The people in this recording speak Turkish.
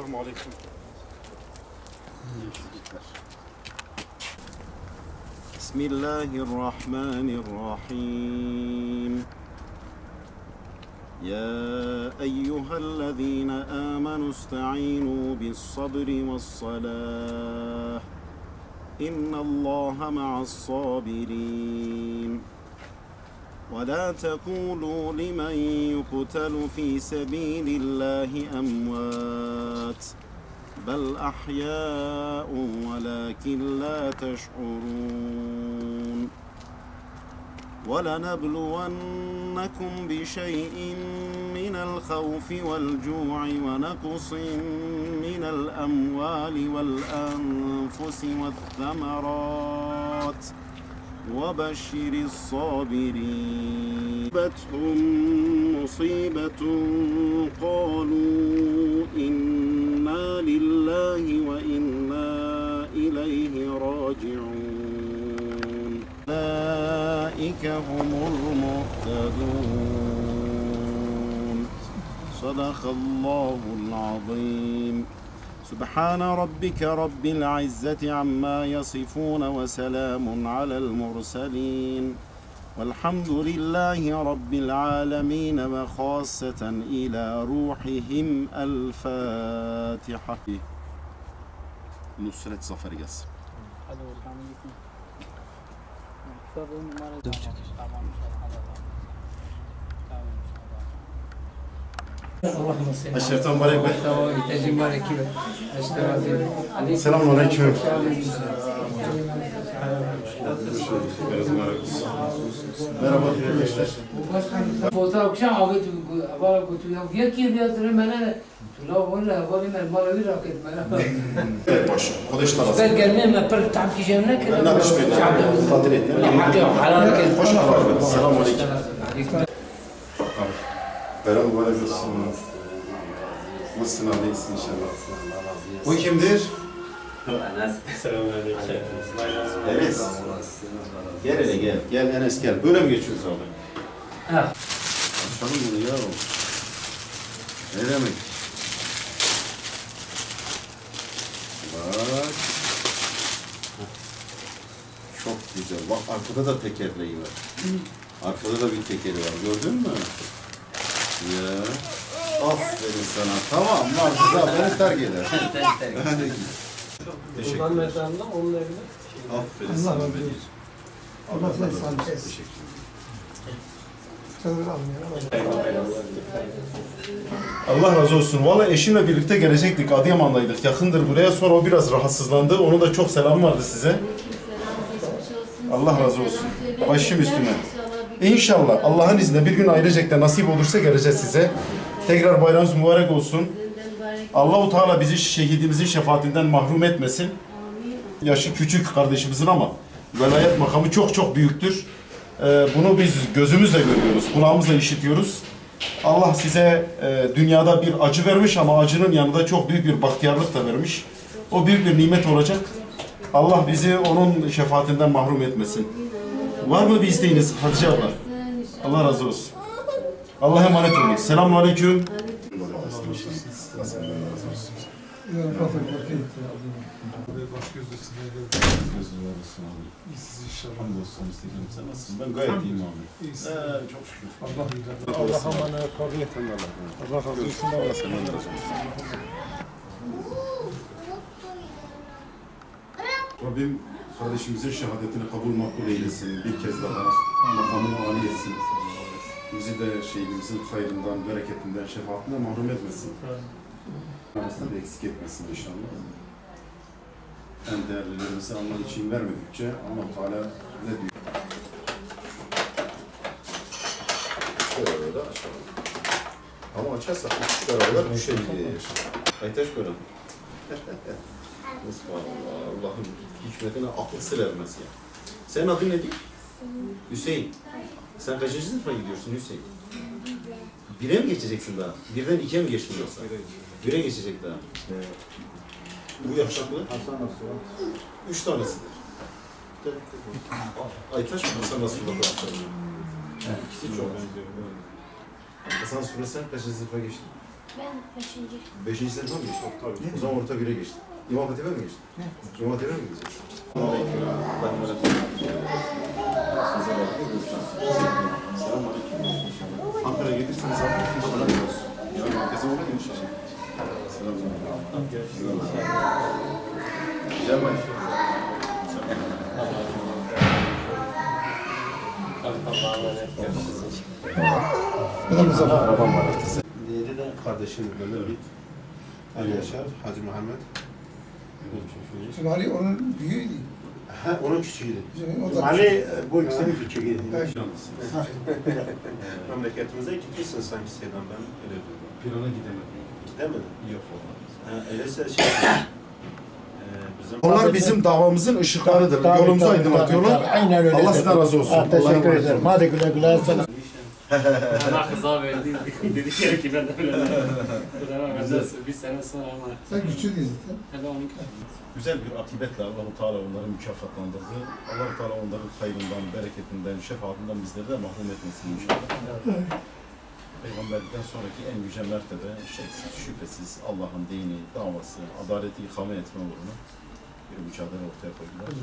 Selamun aleyküm. Bismillahirrahmanirrahim. Ya eyyühellezine amenu ista'inu bis sabri ve salah. İnnallâhe ma'as sabirin. ولا تقولوا لمن يقتل في سبيل الله أموات بل أحياء ولكن لا تشعرون ولنبلونكم بشيء من الخوف والجوع ونقص من الأموال والأنفس والثمرات وبشر الصابرين أصابتهم مصيبة قالوا إنا لله وإنا إليه راجعون أولئك هم المهتدون صدق الله العظيم سبحان ربك رب العزة عما يصفون وسلام على المرسلين والحمد لله رب العالمين وخاصة إلى روحهم الفاتحة. Nusret Zafer gelsin. Hadi oradan gitme. Aşertan barek be. Tecim barek be. Selamun aleyküm. Merhaba arkadaşlar. Fotoğrafçı abi bana götürüyor. Ya ki yazırım bana. La valla valla ben mala bir raket bana. Baş. Arkadaşlar. Ben gelmem ben per tam ki cemne ki. Ne yapışmayın? Tatil et. Hoş geldin. Selamun aleyküm. Merhaba mübarek olsun. Nasılsın abi? İyisin inşallah. Bu kimdir? Selamünaleyküm. Enes. Gel hele gel. Gel Enes gel. Böyle mi geçiyoruz abi? Ha. Açalım bunu ya. Ne demek? Bak. Çok güzel. Bak arkada da tekerleği var. Arkada da bir tekeri var. Gördün mü? Ya. Aferin sana. Tamam. Martıza beni terk eder. Teşekkür Ozan ederim. mezarında onun evinde. Aferin sana beni. Allah razı olsun. Teşekkür Allah razı olsun. Vallahi eşimle birlikte gelecektik. Adıyaman'daydık. Yakındır buraya. Sonra o biraz rahatsızlandı. Onun da çok selamı vardı size. Allah razı olsun. Başım üstüne. İnşallah Allah'ın izniyle bir gün ailecek de nasip olursa geleceğiz size. Tekrar bayramınız mübarek olsun. Allah-u Teala bizi şehidimizin şefaatinden mahrum etmesin. Yaşı küçük kardeşimizin ama velayet makamı çok çok büyüktür. Bunu biz gözümüzle görüyoruz, kulağımızla işitiyoruz. Allah size dünyada bir acı vermiş ama acının yanında çok büyük bir bahtiyarlık da vermiş. O büyük bir nimet olacak. Allah bizi onun şefaatinden mahrum etmesin. Var mı bir isteğiniz Hatice abla? Allah razı olsun. Allah'a emanet olun. Selamun aleyküm. Sen nasılsın? Ben gayet iyiyim abi. Çok şükür. Allah amanı kabul et. Allah razı olsun. Allah senden razı olsun. Rabbim kardeşimizin şehadetini kabul makbul eylesin. Bir kez daha makamını âli etsin. Bizi de şehidimizin hayrından, bereketinden, şefaatinden mahrum etmesin. Aramızda da eksik etmesin inşallah. En değerlilerimizi Allah için vermedikçe Allah Teala ne diyor? Şöyle aşağı. Ama açarsak üç beraber düşebilir. Aytaş böyle. Allah'ın hikmetine akıl sır ermez ya. Senin adın ne değil? Hüseyin. Sen kaçıncı sınıfa gidiyorsun Hüseyin? Bire mi geçeceksin daha? Birden ikiye mi geçtin yoksa? Bire geçecek daha. Bu yakışıklı? Hasan nasıl? 3 tanesidir. Aytaş mı Hasan Nasrullah bıraktı? İkisi çok benziyor. Hasan Sure sen kaçıncı sınıfa geçtin? Ben 5. 5. sınıfa mı geçtin? Tabii. O zaman orta 1'e geçtin. İmam Hatip'e mi geçtin? Ne? İmam Hatip'e mi gideceksin? Ankara'ya gelirseniz zaten inşallah olsun. Yani merkeze uğrayın inşallah. Güzel mi? Bu da Mustafa. Arabam var. Diğeri de kardeşinin böyle bir Ali Yaşar, Hacı Muhammed. Ali onun büyüğüydü. Ha, onun küçüğüydü. O da Ali bu ikisinin küçüğüydü. Evet. Memleketimize gitmişsin sanki Sedan, ben öyle diyorum. Pirana gidemedim. Gidemedin. Yok olmaz. Ha, öyleyse şey... bizim... Onlar bizim davamızın ışıklarıdır. Yolumuzu aydınlatıyorlar. Aynen öyle. Allah sizden razı olsun. Ha, teşekkür Allah'a emanet ederim. olun. Hadi güle güle. Sana. Bana kıza verdi. Dedi ki ben de öyle. Bir sene sonra ama. Sen küçüğüydün zaten. Hele 12. Güzel bir akibetle Allah-u Teala onları mükafatlandırdı. Allah-u Teala onların hayrından, bereketinden, şefaatinden bizleri de mahrum etmesin inşallah. Peygamberlikten sonraki en yüce mertebe şeksiz, şüphesiz Allah'ın dini, davası, adaleti ikame etme uğruna bir mücadele ortaya koydular.